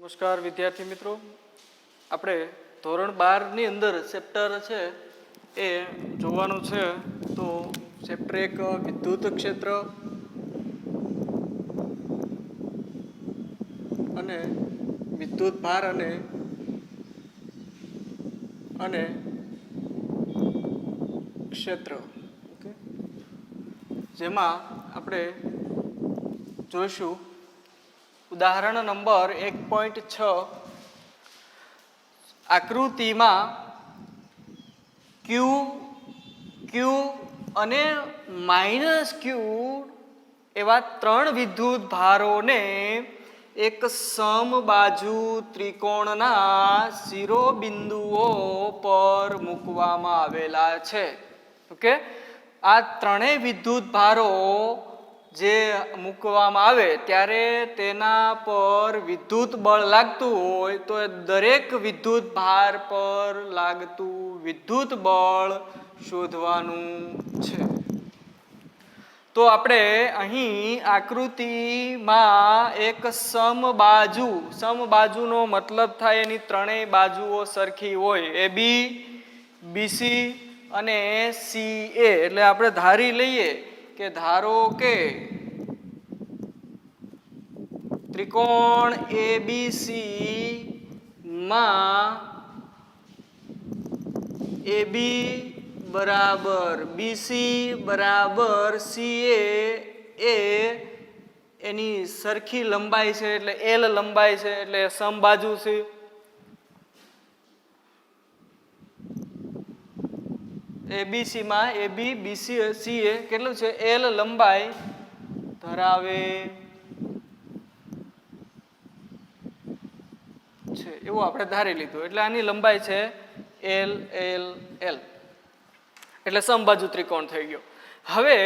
નમસ્કાર વિદ્યાર્થી મિત્રો, આપણે ધોરણ 12 ની અંદર ચેપ્ટર છે એ જોવાનું છે. તો ચેપ્ટર 1 વિદ્યુત ક્ષેત્ર અને વિદ્યુત ભાર અને ક્ષેત્ર, ઓકે, જેમાં આપણે જોઈશું ઉદાહરણ નંબર 1.6. આકૃતિમાં ક્યુ અને -q એવા ત્રણ વિદ્યુત ભારોને એક સમબાજુ ત્રિકોણના શિરોબિંદુઓ પર મૂકવામાં આવેલા છે. ઓકે, આ ત્રણેય વિદ્યુત ભારો જે મૂકવામાં આવે ત્યારે તેના પર વિદ્યુત બળ લાગતું હોય તો એ દરેક વિદ્યુત ભાર પર લાગતું વિદ્યુત બળ શોધવાનું છે. તો આપણે અહીં આકૃતિમાં એક સમબાજુનો મતલબ થાય એની ત્રણેય બાજુઓ સરખી હોય, AB, BC અને CA. એટલે આપણે ધારી લઈએ કે ધારો કે ત્રિકોણ ABC માં AB બરાબર BC બરાબર CA એ એની સરખી લંબાઈ છે, એટલે L લંબાઈ છે, એટલે સમબાજુ છે. ABC માં AB BC CA કેટલું છે? L લંબાઈ ધરાવે છે એવું આપણે ધારી લીધું. એટલે આની લંબાઈ છે L L L, એટલે સમબાજુ ત્રિકોણ થઈ ગયો. હવે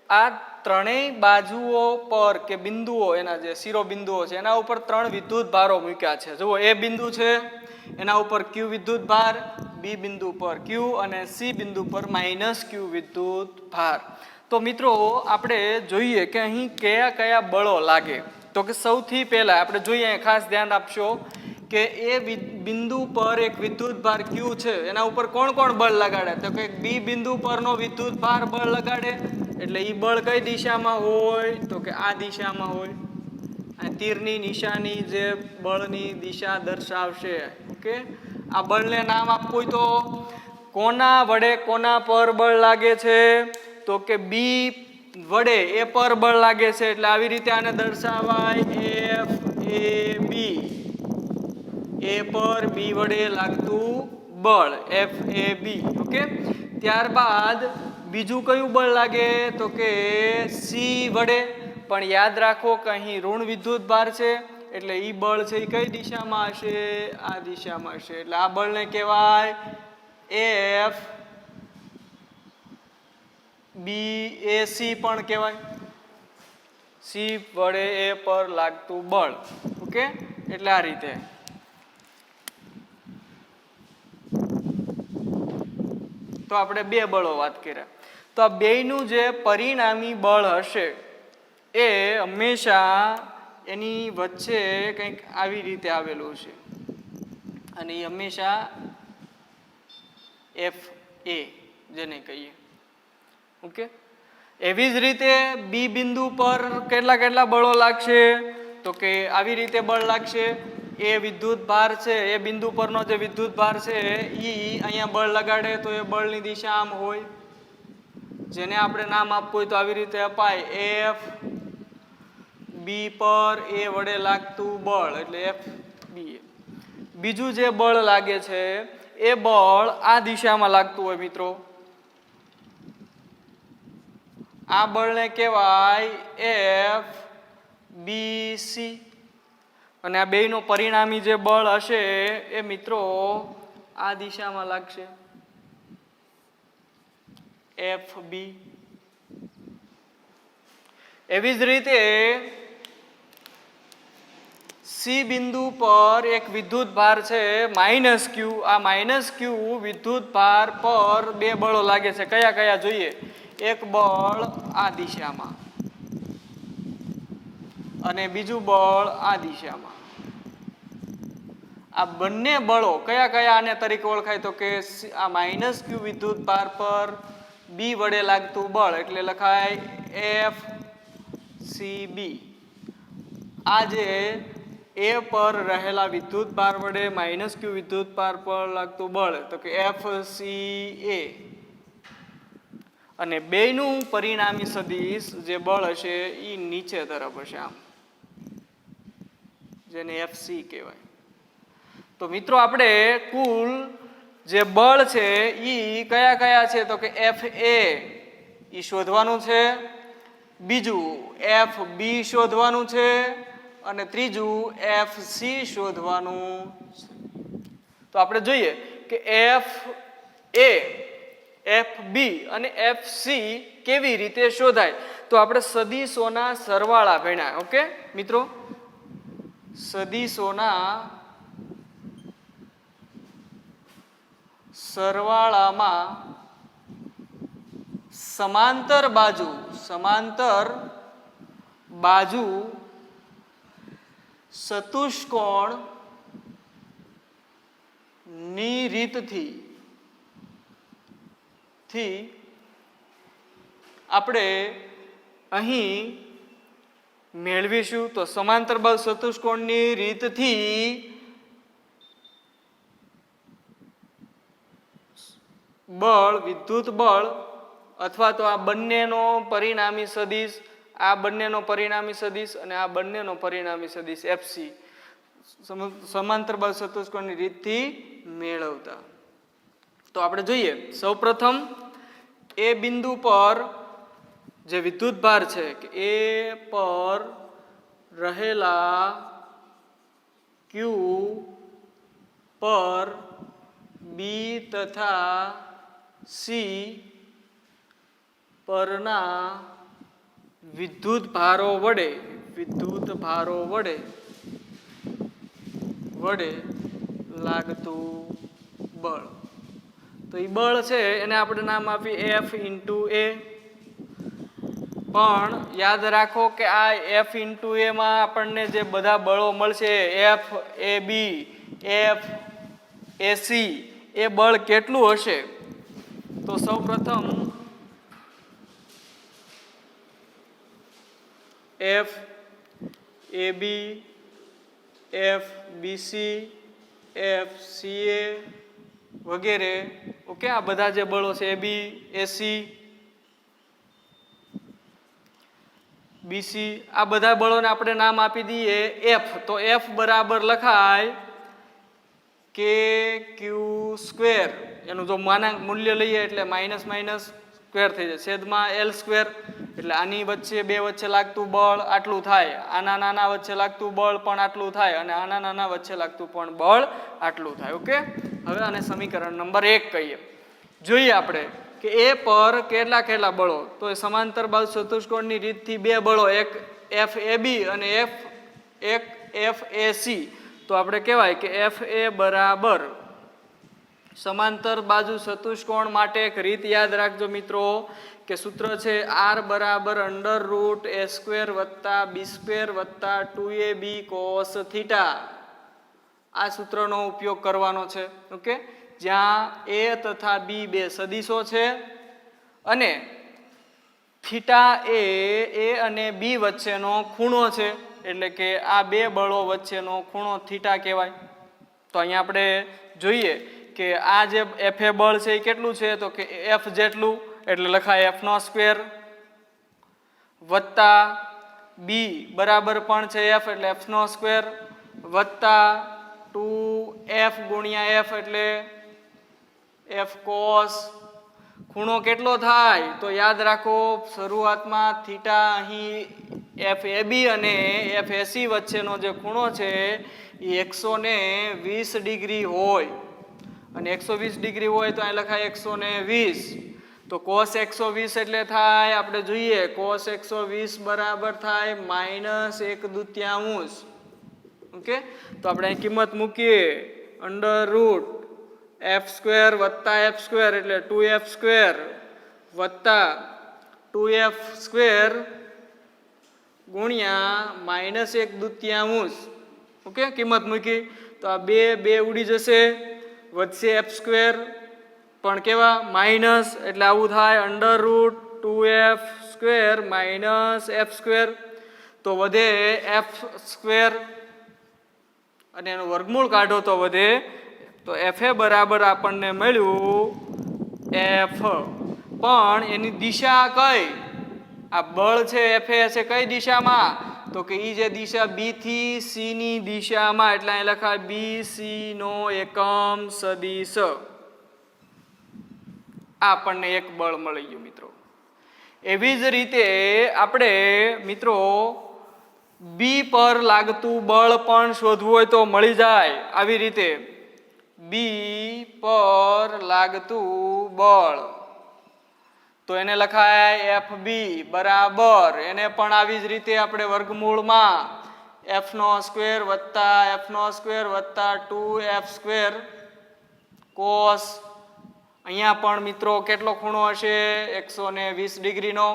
આ ત્રણેય બાજુઓ પર કે બિંદુઓ, એના જે શિરોબિંદુઓ છે એના ઉપર ત્રણ વિદ્યુત ભારો મૂક્યા છે. જુઓ, A બિંદુ છે એના ઉપર Q વિદ્યુત ભાર, B બિંદુ પર Q અને C બિંદુ પર -Q વિદ્યુત ભાર. તો મિત્રો આપણે જોઈએ કે અહીં કયા કયા બળો લાગે. તો કે સૌથી પહેલા આપણે જોઈએ, ખાસ ધ્યાન આપશો કે એ બિંદુ પર એક વિદ્યુત ભાર Q છે, એના ઉપર કોણ કોણ બળ લગાડે? તો કે B બિંદુ પરનો વિદ્યુત ભાર બળ લગાડે. એટલે એ બળ કઈ દિશામાં હોય? તો કે આ દિશામાં હોય. આ તીરની નિશાની જે બળની દિશા દર્શાવશે. ઓકે, આ બળને નામ આપવું હોય તો કોના વડે કોના પર બળ લાગે છે? તો કે B વડે એ પર બળ લાગે છે, એટલે આવી રીતે આને દર્શાવાય FAB. A પર B વડે લાગતું બળ FAB. ઓકે, ત્યારબાદ બીજું કયું બળ લાગે? તો કે C વડે. પણ યાદ રાખો કે અહીં ઋણ વિદ્યુત ભાર છે, એટલે ઈ બળ છે એ કઈ દિશામાં હશે? આ દિશામાં હશે. એટલે આ બળને કહેવાય FBAC પણ કહેવાય. C વડે A પર લાગતું બળ. ઓકે, એટલે આ રીતે. તો આપણે બે બળો વાત કર્યા. તો આ બેયનું જે પરિણામી બળ હશે એ હંમેશા એની વચ્ચે કંઈક આવી રીતે આવેલું છે, અને એ હંમેશા FA જેને કહીએ. ઓકે, એવી જ રીતે B બિંદુ પર કેટલા બળો લાગશે? તો કે આવી રીતે બળ લાગશે. એ વિદ્યુત ભાર છે, એ બિંદુ પરનો જે વિદ્યુત ભાર છે ઈ અહીંયા બળ લગાડે તો એ બળની દિશા આમ હોય, જેને આપણે નામ આપવું હોય તો આવી રીતે અપાય FB પર A વડે લાગતું બળ, એટલે FBA. બીજું જે બળ લાગે છે એ બળ આ દિશામાં લાગતું હોય મિત્રો. આ બળને કહેવાય FBC. અને આ બેયનો પરિણામી જે બળ હશે એ મિત્રો આ દિશામાં લાગશે, FB. એવી જ રીતે C બિંદુ પર એક વિદ્યુત ભાર છે -Q. આ -Q વિદ્યુત ભાર પર બે બળો લાગે છે. કયા કયા જોઈએ? એક બળ આ દિશામાં, એટલે આ બંને બળો કયા કયા આને તરીકે ઓળખાય તો કે આ માઇનસ ક્યુ વિદ્યુત ભાર પર બી વડે લાગતું બળ એટલે લખાય એફ સી બી. આ જે એ પર રહેલા વિદ્યુત ભાર વડે માઇનસ ક્યુ વિદ્યુત ભાર પર લાગતું બળ તો કે એફ સી એ, અને બેયનું પરિણામી સદિશ જે બળ હશે એ નીચે તરફ હશે આમ, જેને એફ સી કહેવાય. તો મિત્રો આપણે કુલ જે બળ છે એ કયા કયા છે તો કે એફ એ શોધવાનું છે, બીજું એફ બી શોધવાનું છે, અને ત્રીજું એફ સી શોધવાનું છે. તો આપણે જોઈએ કે એફ એ, એફ બી અને એફ સી કેવી રીતે શોધાય. તો આપણે સદિશોના સરવાળા ભણ્યા. ઓકે મિત્રો, સદિશોના સરવાળામાં સમાંતર બાજુ ચતુષ્કોણ ની રીતથી આપણે અહીં મેળવીશું. તો સમાંતર બાજુ ચતુષ્કોણની રીતથી બળ, વિદ્યુત બળ અથવા તો આ બંનેનો પરિણામી સદિશ, આ બંનેનો પરિણામી સદિશ અને આ બંનેનો પરિણામી સદિશ એફસી સમાંતર બાજુ ચતુષ્કોણની રીતથી મેળવતા. તો આપણે જોઈએ સૌપ્રથમ એ બિંદુ પર જે વિદ્યુત ભાર છે કે એ પર રહેલા ક્યુ પર બી તથા સી પરના વિદ્યુત ભારો વડે લાગતું બળ. તો એ બળ છે એને આપણે નામ આપીએ એફ ઇન્ટુ એ. પણ યાદ રાખો કે આ એફ ઇન્ટુ એમાં આપણને જે બધા બળો મળશે F A B, F A C, એ બળ કેટલું હશે. તો સૌપ્રથમ F A B, F BC, F C એ વગેરે. ઓકે, આ બધા જે બળો છે એ બી, એસી, બીસી, આ બધા બળોને આપણે નામ આપી દઈએ એફ. તો એફ બરાબર લખાય કે ક્યુ સ્ક્વેર. એનું જો માનાંક મૂલ્ય લઈએ એટલે માઇનસ માઇનસ સ્ક્વેર થઈ જાય, છેદમાં એલ સ્ક્વેર. એટલે આની વચ્ચે બે વચ્ચે લાગતું બળ આટલું થાય, આના નાના વચ્ચે લાગતું બળ પણ આટલું થાય, અને આના નાના વચ્ચે લાગતું પણ બળ આટલું થાય. ઓકે, હવે આને સમીકરણ નંબર 1 કહીએ. જોઈએ આપણે કે એ પર કેટલા બળો. તો એ સમાંતર બાજુ ચતુષ્કોણની રીતથી બે બળો, એક એફ એ બી અને એક એફ એ સી. તો આપણે કહેવાય કે એફ એ બરાબર સમાંતર બાજુ ચતુષ્કોણ માટે એક રીત યાદ રાખજો મિત્રો, કે સૂત્ર છે આર બરાબર અંડર રૂટ એ સ્ક્વેર વત્તા બી સ્ક્વેર વત્તા 2ab કોસ થીટા. આ સૂત્રનો ઉપયોગ કરવાનો છે. ઓકે, જ્યાં એ તથા બી બે સદિશો છે અને થીટા એ અને બી વચ્ચેનો ખૂણો છે, એટલે કે આ બે બળો વચ્ચેનો ખૂણો થીટા કહેવાય. તો અહીંયા આપણે જોઈએ કે આ જે એફ એ બળ છે એ કેટલું છે તો કે એફ જેટલું, એટલે લખાય એફ નો સ્ક્વેર વત્તા બી બરાબર પણ છે એફ એટલે એફ નો સ્ક્વેર વત્તા 2f ગુણ્યા એફ એટલે એફ કોસ. ખૂણો કેટલો થાય તો યાદ રાખો શરૂઆતમાં થીટા અહીં એફ એ બી અને એફ એસી વચ્ચેનો જે ખૂણો છે એ 120 ડિગ્રી હોય, અને 120 ડિગ્રી હોય તો અહીં લખાય 120. તો કોસ 120 એટલે થાય આપણે જોઈએ કોસ 120 બરાબર થાય -1/2. ઓકે, તો આપણે અહીં કિંમત મૂકીએ અંડર રૂટ એફ સ્ક્વેર વત્તા એફ સ્ક્વેર એટલે 2f સ્ક્વેર વત્તા 2f સ્ક્વેર ગુણ્યા -1/2 ઓકે, કિંમત મૂકી તો આ 2 ઉડી જશે, વધશે f² પણ કેવા માઇનસ, એટલે આવું થાય √2f² માઇનસ f², તો વધે f² અને એનું વર્ગમૂળ કાઢો તો વધે, તો fa બરાબર આપણને મળ્યું f, પણ એની દિશા કઈ, આ બળ છે fa છે કઈ દિશામાં, તો કે ઈ જે દિશા b થી c ની દિશામાં, એટલે અહીં લખાય bc નો એકમ સદિશ. આપણને એક બળ મળી ગયું મિત્રો. એવી જ રીતે આપણે મિત્રો બી પર લાગતું બળ પણ શોધવું હોય તો મળી જાય. આવી રીતે બી પર લાગતું બળ, તો એને લખાય FB બરાબર, એને પણ આવી જ રીતે આપણે વર્ગમૂળમાં f² વત્તા f² વત્તા 2f² cos, અહીંયા પણ મિત્રો કેટલો ખૂણો હશે 120 ડિગ્રીનો,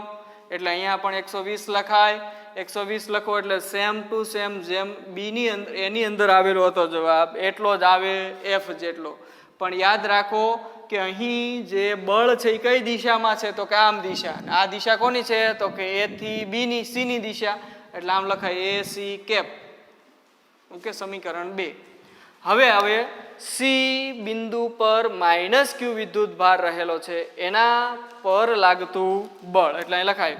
એટલે અહીંયા પણ 120 લખાય. 120 લખો એટલે સેમ ટુ સેમ જેમ બી ની અંદર એની અંદર આવેલો હતો જવાબ એટલો જ આવે એફ જેટલો. પણ યાદ રાખો કે અહીં જે બળ છે એ કઈ દિશામાં છે, તો કે આમ દિશા. આ દિશા કોની છે, તો કે એ થી બી ની સી ની દિશા, એટલે આમ લખાય AC કેપ. ઓકે, સમીકરણ 2. હવે સી બિંદુ પર -q વિદ્યુત ભાર રહેલો છે, એના પર લાગતું બળ, એટલે અહીં લખાય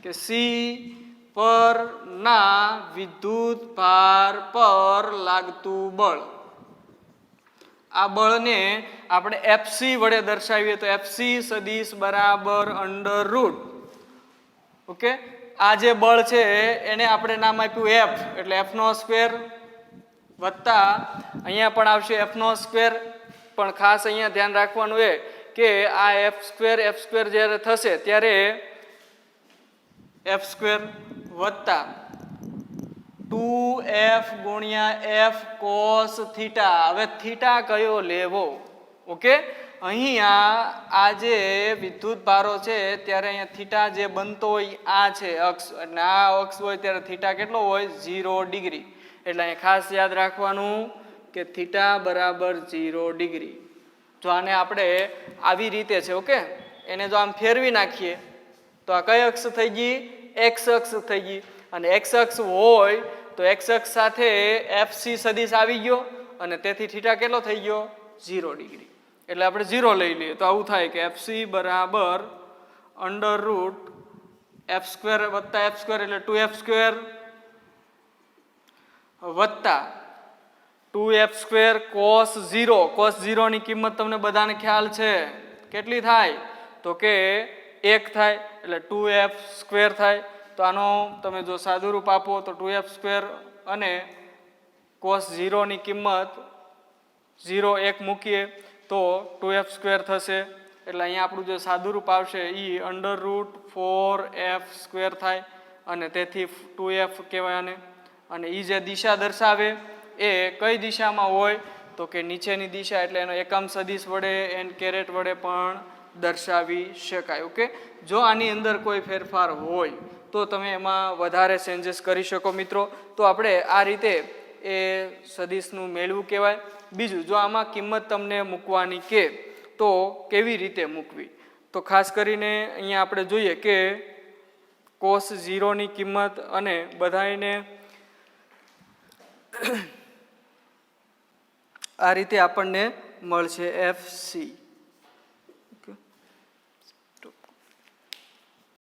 કે સી પર ના વિદ્યુત ભાર પર લાગતું બળ. આ બળને આપણે FC વડે દર્શાવીએ તો FC સદિશ બરાબર √ ઓકે, આ જે બળ છે એને આપણે નામ આપ્યું F, એટલે f² વત્તા અહીંયા પણ આવશે f², પણ ખાસ અહીંયા ધ્યાન રાખવાનું એ કે આ f² જ્યારે થશે ત્યારે f² વત્તા 2f ગુણ્યા f cos થીટા. હવે થીટા કયો લેવો, ઓકે, અહીંયા આ જે વિદ્યુત ભારો છે ત્યારે અહીંયા થીટા જે બનતો હોય આ છે અક્ષ, અને આ અક્ષ હોય ત્યારે થીટા કેટલો હોય 0 ડિગ્રી, એટલે અહીંયા ખાસ યાદ રાખવાનું કે થીટા બરાબર 0 ડિગ્રી. જો આને આપણે આવી રીતે છે, ઓકે, એને જો આમ ફેરવી નાખીએ તો આ કઈ અક્ષ થઈ ગઈ, x અક્ષ થઈ ગઈ, અને x અક્ષ હોય તો x અક્ષ સાથે FC સદિશ આવી ગયો, અને તેથી થીટા કેટલો થઈ ગયો 0 ડિગ્રી, એટલે આપણે 0 લઈ લઈએ તો આવું થાય કે FC બરાબર √ f² વત્તા f² એટલે 2f² વત્તા 2f² cos 0 ની કિંમત તમને બધાને ખ્યાલ છે કેટલી થાય, તો કે 1 થાય, એટલે 2f² થાય. તો આનો તમે જો સાદુરૂપ આપો તો 2f² અને cos 0 ની કિંમત 0 1 મૂકીએ તો 2f² થશે, એટલે અહીંયા આપણું જે સાદુરૂપ આવશે એ √4f² થાય, અને તેથી 2f કહેવાય આને. અને એ જે દિશા દર્શાવે એ કઈ દિશામાં હોય, તો કે નીચેની દિશા, એટલે એનો એકમ સદિશ વડે n કેરેટ વડે પણ દર્શાવી શકાય. ઓકે, જો આની અંદર કોઈ ફેરફાર હોય તો તમે એમાં વધારે ચેન્જીસ કરી શકો મિત્રો. તો આપણે આ રીતે એ સદિશનું મેળવું કહેવાય. બીજું, જો આમાં કિંમત તમને મૂકવાની કે તો કેવી રીતે મૂકવી, તો ખાસ કરીને અહીંયા આપણે જોઈએ કે cos 0 ની કિંમત અને બધાને આ રીતે આપણને મળશે FC.